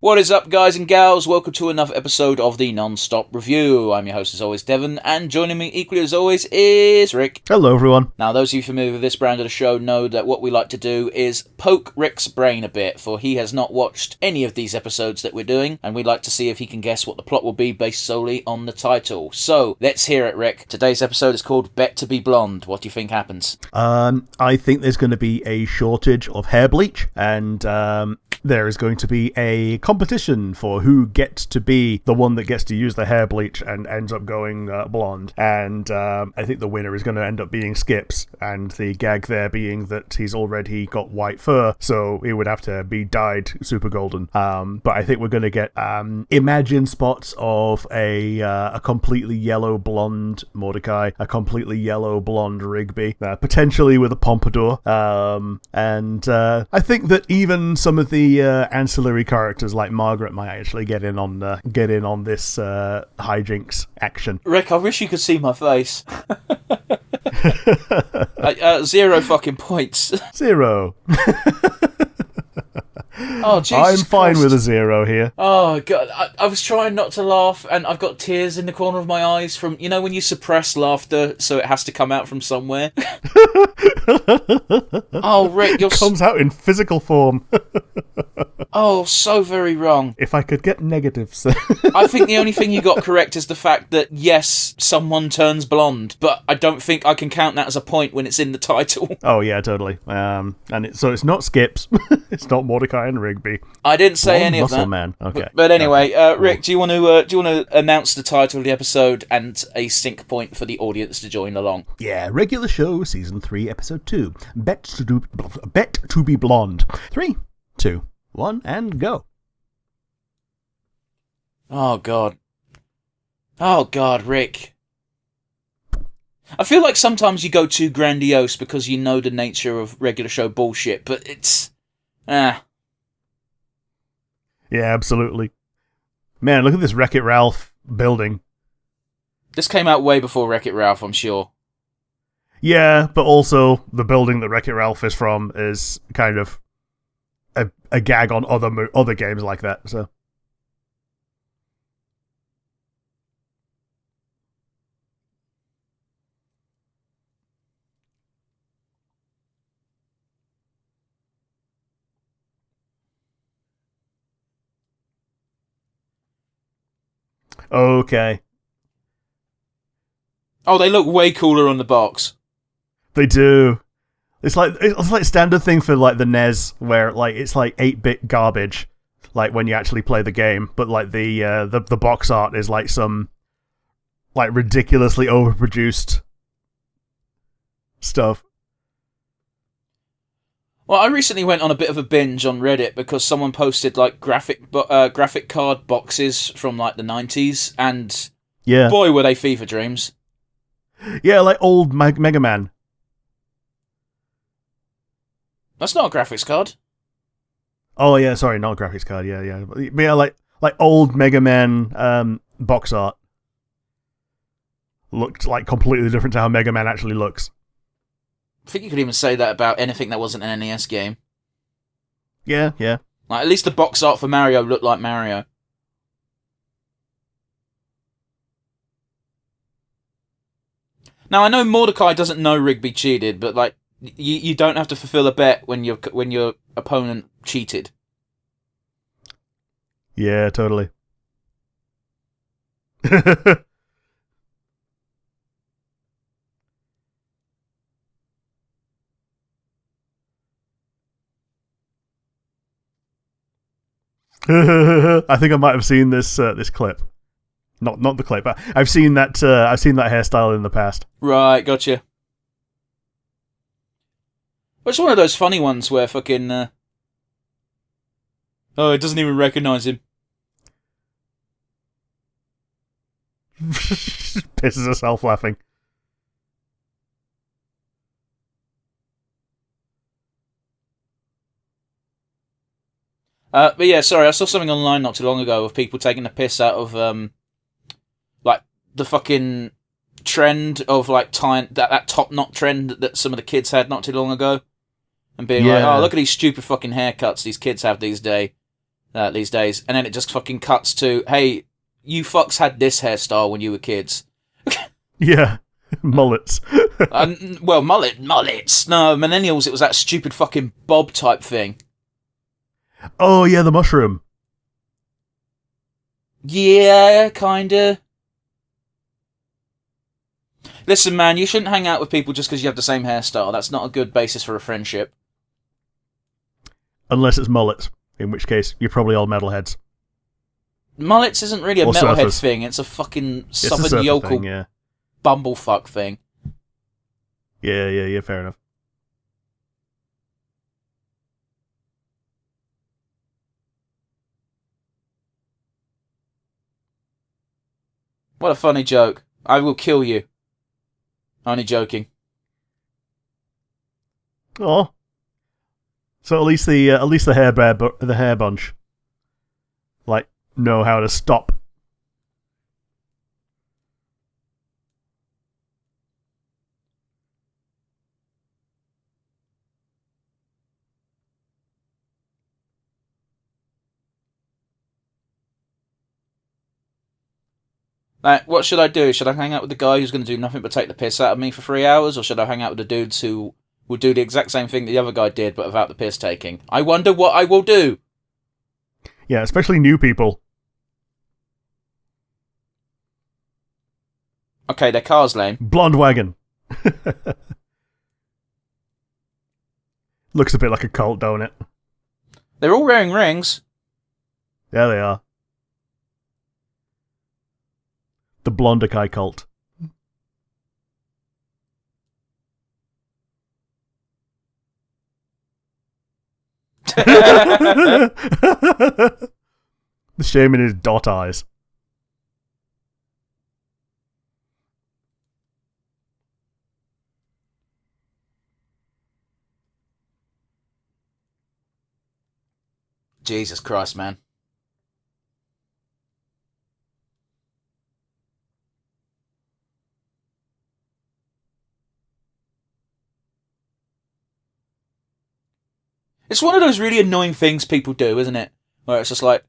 What is up, guys and gals? Welcome to another episode of the Non-Stop Review. I'm your host, as always, Devon, and joining me equally as always is Rick. Hello, everyone. Now, those of you familiar with this brand of the show know that what we like to do is poke Rick's brain a bit, for he has not watched any of these episodes that we're doing, and we'd like to see if he can guess what the plot will be based solely on the title. So, let's hear it, Rick. Today's episode is called Bet to be Blonde. What do you think happens? I think there's going to be a shortage of hair bleach, and there is going to be a competition for who gets to be the one that gets to use the hair bleach and ends up going blonde. And I think the winner is going to end up being Skips, and the gag there being that he's already got white fur, so he would have to be dyed super golden. But I think we're going to get imagined spots of a completely yellow blonde Mordecai, a completely yellow blonde Rigby, potentially with a pompadour. And I think that even some of the ancillary characters like Margaret might actually get in on this hijinks action. Rick, I wish you could see my face. 0 fucking points. 0. Oh, Jesus I'm fine Christ. with a 0 here. Oh, God. I was trying not to laugh, and I've got tears in the corner of my eyes from, you know, when you suppress laughter so it has to come out from somewhere? Oh, Rick, you're... Comes out in physical form. Oh, so very wrong. If I could get negatives. I think the only thing you got correct is the fact that, yes, someone turns blonde, but I don't think I can count that as a point when it's in the title. Oh, yeah, totally. So it's not Skips. It's not Mordecai and Rigby. I didn't say any of Muscle that. Man. Okay. But anyway, Rick, do you want to announce the title of the episode and a sync point for the audience to join along? Yeah, regular show, season 3, episode 2. Bet to be blonde. 3, 2, 1, and go. Oh, God. Oh, God, Rick. I feel like sometimes you go too grandiose because you know the nature of regular show bullshit, but it's... Yeah, absolutely. Man, look at this Wreck-It Ralph building. This came out way before Wreck-It Ralph, I'm sure. Yeah, but also the building that Wreck-It Ralph is from is kind of a gag on other games like that, so... Okay. Oh, they look way cooler on the box. They do. It's like standard thing for like the NES, where like it's like 8-bit garbage, like when you actually play the game. But like the box art is like some like ridiculously overproduced stuff. Well, I recently went on a bit of a binge on Reddit because someone posted like graphic card boxes from like the 90s, and yeah, boy were they fever dreams. Yeah, like old Mega Man. That's not a graphics card. Oh yeah, sorry, not a graphics card. Yeah. But yeah, like old Mega Man box art looked like completely different to how Mega Man actually looks. I think you could even say that about anything that wasn't an NES game. Yeah. Like, at least the box art for Mario looked like Mario. Now, I know Mordecai doesn't know Rigby cheated, but like, you don't have to fulfill a bet when your opponent cheated. Yeah, totally. I think I might have seen this clip. Not the clip, but I've seen that hairstyle in the past. Right, gotcha. It's one of those funny ones where fucking it doesn't even recognise him. Pisses herself laughing. But yeah, sorry, I saw something online not too long ago of people taking the piss out of like the fucking trend of like that top knot trend that some of the kids had not too long ago, and being like, oh, look at these stupid fucking haircuts these kids have these days. these days, and then it just fucking cuts to, hey, you fucks had this hairstyle when you were kids. Yeah, mullets. Well, mullets. No, millennials, it was that stupid fucking bob type thing. Oh, yeah, the mushroom. Yeah, kinda. Listen, man, you shouldn't hang out with people just because you have the same hairstyle. That's not a good basis for a friendship. Unless it's mullets, in which case you're probably all metalheads. Mullets isn't really a Or metalhead surfers. thing. It's a fucking It's a southern surfer yokel thing, yeah. bumblefuck thing. Yeah, fair enough. What a funny joke. I will kill you. Only joking. Oh. So at least the hair bunch, like, know how to stop. Like, what should I do? Should I hang out with the guy who's going to do nothing but take the piss out of me for 3 hours, or should I hang out with the dudes who will do the exact same thing that the other guy did, but without the piss taking? I wonder what I will do. Yeah, especially new people. Okay, their car's lame. Blonde wagon. Looks a bit like a cult, don't it? They're all wearing rings. Yeah, they are. The Blondakai cult. The shame in his dot eyes. Jesus Christ, man. It's one of those really annoying things people do, isn't it? Where it's just like,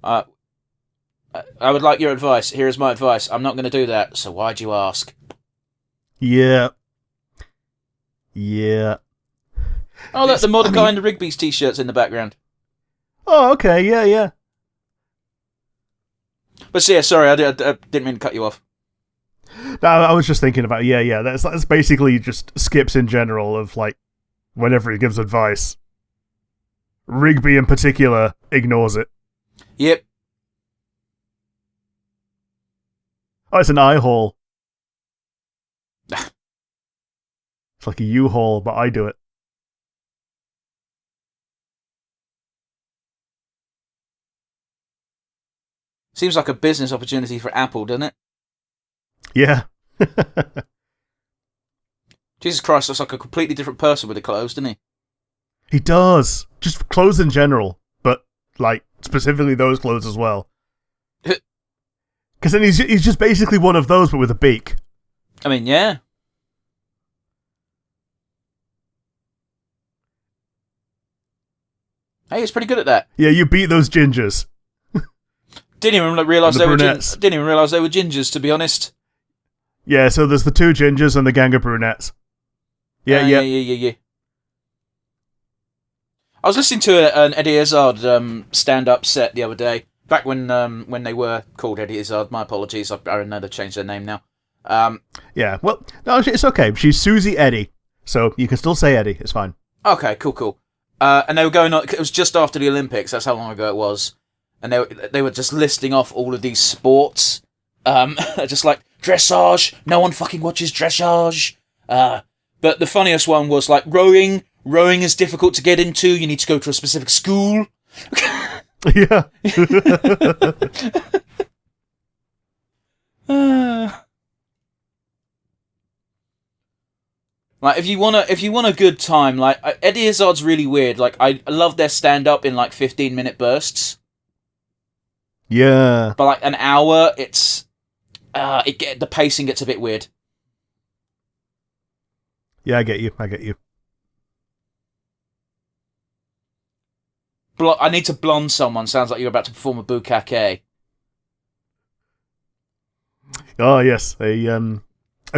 I would like your advice. Here is my advice. I'm not going to do that, so why'd you ask? Yeah. Oh, look, the Mordecai and the Rigby's t-shirts in the background. Oh, okay, yeah. But yeah, sorry, I didn't mean to cut you off. No, I was just thinking about, yeah, that's basically just Skips in general of, like, whenever he gives advice. Rigby in particular ignores it. Yep. Oh, it's an eye hole. It's like a U-haul, but I do it. Seems like a business opportunity for Apple, doesn't it? Yeah. Jesus Christ, looks like a completely different person with the clothes, doesn't he? He does. Just clothes in general, but, like, specifically those clothes as well. Because then he's just basically one of those, but with a beak. I mean, yeah. Hey, he's pretty good at that. Yeah, you beat those gingers. Didn't even realise And the they were brunettes. didn't even realise they were gingers, to be honest. Yeah, so there's the two gingers and the gang of brunettes. Yeah. Yeah. I was listening to an Eddie Izzard stand-up set the other day, back when they were called Eddie Izzard. My apologies, I know they've changed their name now. Yeah, well, no, it's okay. She's Susie Eddie, so you can still say Eddie. It's fine. Okay, cool. And they were going on. It was just after the Olympics. That's how long ago it was. And they were just listing off all of these sports. Just like dressage. No one fucking watches dressage. But the funniest one was like rowing. Rowing is difficult to get into. You need to go to a specific school. Yeah. Like if you want a good time, like Eddie Izzard's really weird. Like I love their stand up in like 15-minute bursts. Yeah. But like an hour, it's the pacing gets a bit weird. Yeah, I get you. I need to blonde someone. Sounds like you're about to perform a bukkake. Oh yes, a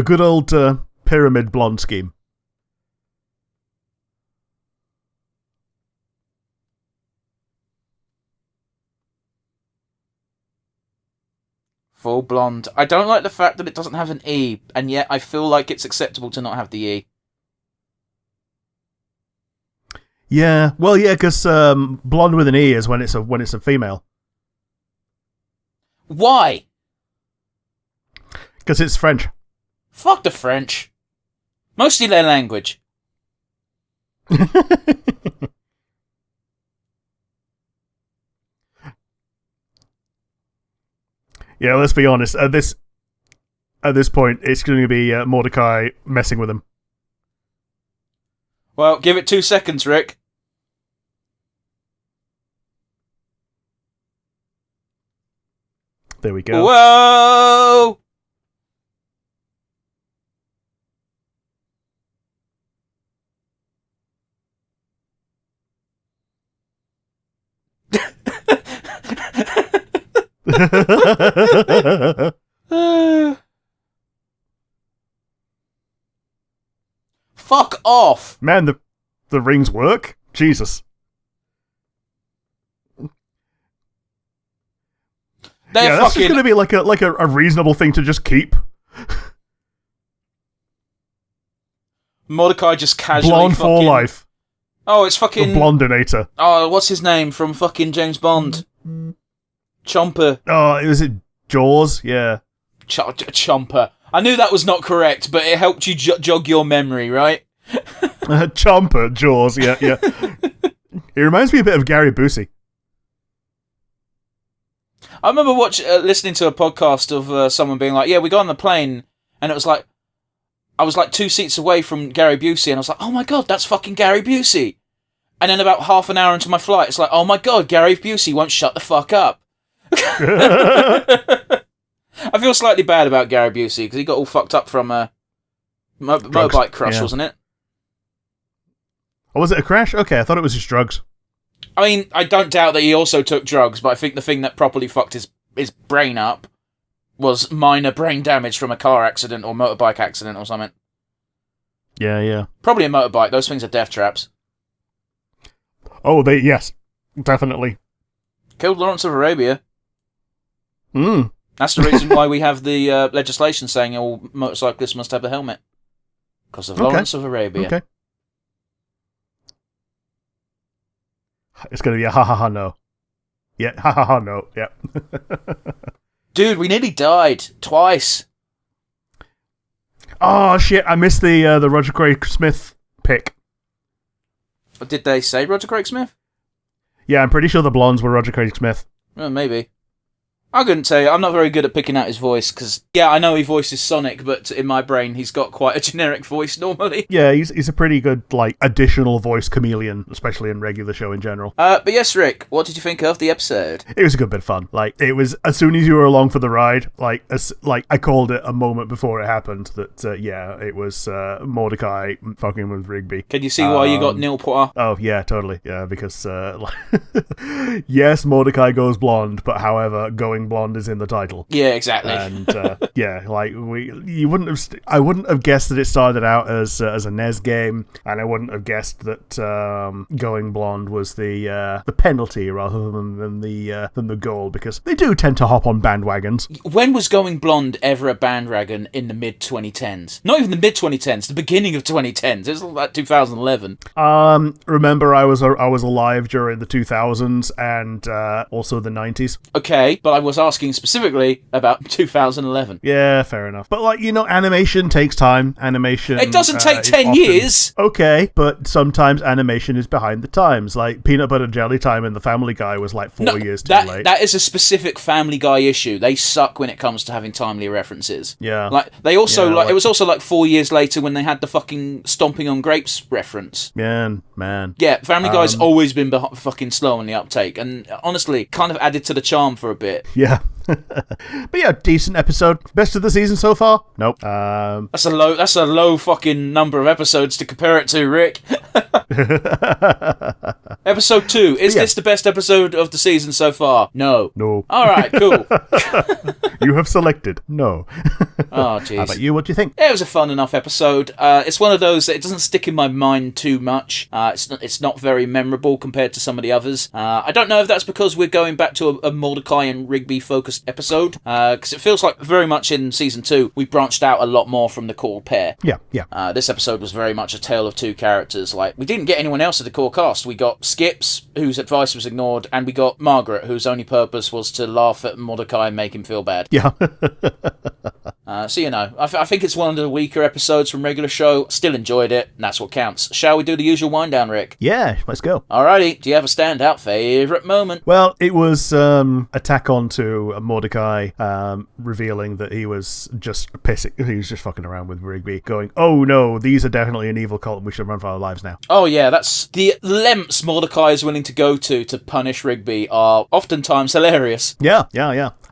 good old pyramid blonde scheme. Full blonde. I don't like the fact that it doesn't have an E, and yet I feel like it's acceptable to not have the E. Yeah, well, yeah, because blonde with an E is when it's a female. Why? Because it's French. Fuck the French. Mostly their language. Yeah, let's be honest. At this point, it's going to be Mordecai messing with him. Well, give it 2 seconds, Rick. There we go. Whoa! Fuck off! Man, the rings work? Jesus. They're yeah, that's just going to be like a reasonable thing to just keep. Mordecai just casually Blonde fucking... for life. Oh, it's fucking... The Blondinator. Oh, what's his name from fucking James Bond? Chomper. Oh, is it Jaws? Yeah. Chomper. I knew that was not correct, but it helped you jog your memory, right? Chomper, Jaws, yeah. He reminds me a bit of Gary Busey. I remember listening to a podcast of someone being like, yeah, we got on the plane, and it was like, I was like 2 seats away from Gary Busey, and I was like, oh my god, that's fucking Gary Busey. And then about half an hour into my flight, it's like, oh my god, Gary Busey won't shut the fuck up. I feel slightly bad about Gary Busey, because he got all fucked up from a motorbike crash, wasn't it? Oh, was it a crash? Okay, I thought it was just drugs. I mean, I don't doubt that he also took drugs, but I think the thing that properly fucked his brain up was minor brain damage from a car accident or motorbike accident or something. Yeah. Probably a motorbike. Those things are death traps. Oh, yes. Definitely. Killed Lawrence of Arabia. Mm. That's the reason why we have the legislation saying all motorcyclists must have a helmet. Because of Lawrence of Arabia. Okay. It's going to be a ha no. Yeah, ha no. Yeah. Dude, we nearly died. Twice. Oh, shit. I missed the Roger Craig Smith pick. But did they say Roger Craig Smith? Yeah, I'm pretty sure the blondes were Roger Craig Smith. Well, maybe. I couldn't tell you. I'm not very good at picking out his voice, because, yeah, I know he voices Sonic, but in my brain he's got quite a generic voice normally. Yeah, he's a pretty good, additional voice chameleon, especially in regular show in general. But yes, Rick, what did you think of the episode? It was a good bit of fun. It was, as soon as you were along for the ride, I called it a moment before it happened that, it was Mordecai fucking with Rigby. Can you see why you got Neil Potter? Oh, yeah, totally. Yeah, because, yes, Mordecai goes blonde, but however, going blonde is in the title. Yeah, exactly. And I wouldn't have guessed that it started out as a NES game, and I wouldn't have guessed that going blonde was the penalty rather than the goal, because they do tend to hop on bandwagons. When was going blonde ever a bandwagon in the mid 2010s? Not even the mid 2010s, the beginning of 2010s. It was like 2011. Remember, I was alive during the 2000s and also the 90s. Okay, but I was asking specifically about 2011. Yeah, fair enough. But, animation takes time. Animation... It doesn't take 10 years! Okay, but sometimes animation is behind the times. Like, Peanut Butter Jelly Time and The Family Guy was 4 years too late. That is a specific Family Guy issue. They suck when it comes to having timely references. Yeah. They also, it was also 4 years later when they had the fucking Stomping on Grapes reference. Man. Yeah, Family Guy's always been fucking slow on the uptake, and honestly, kind of added to the charm for a bit. Yeah. But yeah, decent episode. Best of the season so far? Nope. That's a low fucking number of episodes to compare it to, Rick. Episode 2. Is this the best episode of the season so far? No. No. All right, cool. You have selected no. Oh, jeez. How about you? What do you think? It was a fun enough episode. It's one of those that it doesn't stick in my mind too much. It's not very memorable compared to some of the others. I don't know if that's because we're going back to a Mordecai and Rigby focused episode, because it feels like very much in season 2 we branched out a lot more from the core pair. Yeah. This episode was very much a tale of two characters. Like, we didn't get anyone else at the core cast. We got Skips, whose advice was ignored, and we got Margaret, whose only purpose was to laugh at Mordecai and make him feel bad. Yeah. So, you know, I think it's one of the weaker episodes from regular show. Still enjoyed it, and that's what counts. Shall we do the usual wind down, Rick? Yeah, let's go. Alrighty, do you have a standout favourite moment? Well, it was attack on to Mordecai revealing that he was just pissing. He was just fucking around with Rigby, going, "Oh no, these are definitely an evil cult and we should run for our lives now." Oh yeah, that's the lengths Mordecai is willing to go to punish Rigby are oftentimes hilarious. Yeah.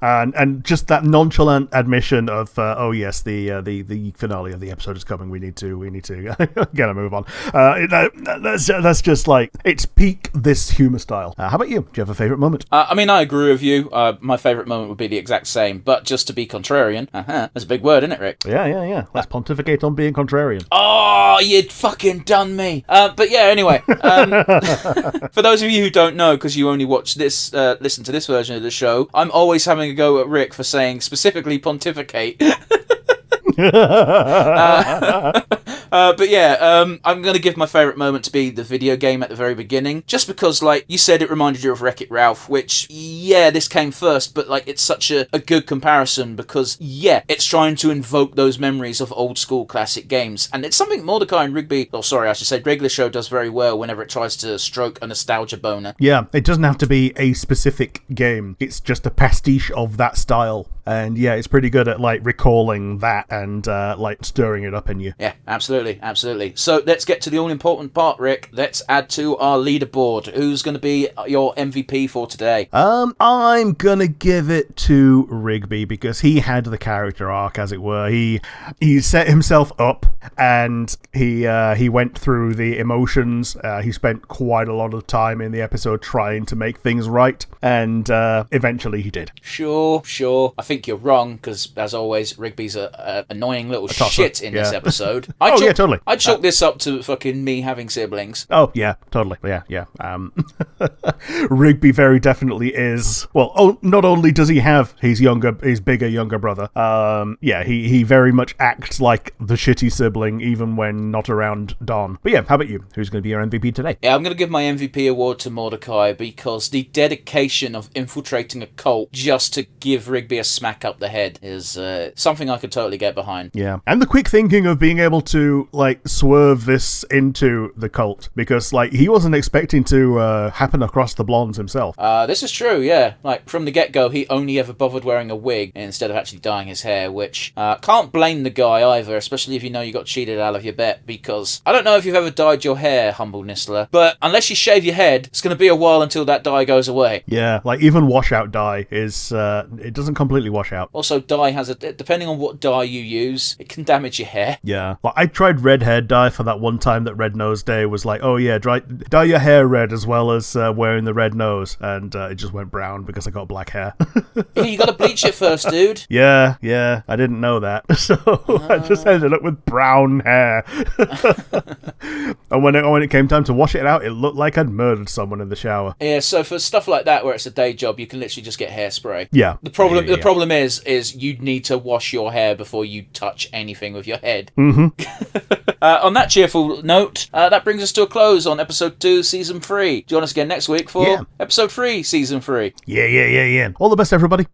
And just that nonchalant admission of, oh yes, the finale of the episode is coming. We need to get a move on. That's just like, it's peak this humor style. How about you? Do you have a favorite moment? I mean, I agree with you. My favourite moment would be the exact same, but just to be contrarian. That's a big word, isn't it, Rick? Yeah. Let's pontificate on being contrarian. Oh, you'd fucking done me. But yeah, anyway. For those of you who don't know, because you only watch this, listen to this version of the show, I'm always having a go at Rick for saying specifically pontificate. But yeah, I'm going to give my favourite moment to be the video game at the very beginning, just because, like, you said it reminded you of Wreck-It Ralph, which, yeah, this came first, but, like, it's such a good comparison because, yeah, it's trying to invoke those memories of old-school classic games, and it's something Mordecai and Rigby, I should say Regular Show does very well whenever it tries to stroke a nostalgia boner. Yeah, it doesn't have to be a specific game, it's just a pastiche of that style. And yeah, it's pretty good at like recalling that and like stirring it up in you. Yeah, absolutely. So let's get to the all-important part, Rick. Let's add to our leaderboard. Who's going to be your MVP for today? I'm gonna give it to Rigby because he had the character arc, as it were. He set himself up and he went through the emotions. He spent quite a lot of time in the episode trying to make things right, and eventually he did. Sure. I think you're wrong, because, as always, Rigby's a annoying little shit in this episode. Totally. I'd chalk this up to fucking me having siblings. Oh, yeah, totally. Yeah. Rigby very definitely is... Well, not only does he have his bigger younger brother, he very much acts like the shitty sibling, even when not around Don. But yeah, how about you? Who's going to be your MVP today? Yeah, I'm going to give my MVP award to Mordecai, because the dedication of infiltrating a cult just to give Rigby a smack up the head is something I could totally get behind. Yeah, and the quick thinking of being able to like swerve this into the cult, because like he wasn't expecting to happen across the blondes himself. This is true, yeah. Like from the get-go, he only ever bothered wearing a wig instead of actually dyeing his hair, which can't blame the guy either, especially if you know you got cheated out of your bet, because I don't know if you've ever dyed your hair, Humble Nistler, but unless you shave your head, it's going to be a while until that dye goes away. Yeah, like even washout dye is it doesn't completely wash out. Also, dye has depending on what dye you use, it can damage your hair. Yeah, like I tried red hair dye for that one time that Red Nose Day was like, oh yeah, dye your hair red as well as wearing the red nose, and it just went brown because I got black hair. Yeah, you gotta bleach it first, dude. Yeah, I didn't know that, so I just ended up with brown hair. And when it came time to wash it out, it looked like I'd murdered someone in the shower. Yeah, so for stuff like that where it's a day job, you can literally just get hairspray. Yeah. The problem is you'd need to wash your hair before you touch anything with your head. Mm-hmm. On that cheerful note, that brings us to a close on episode 2, season 3. Join us again next week for episode 3, season 3. Yeah. All the best, everybody.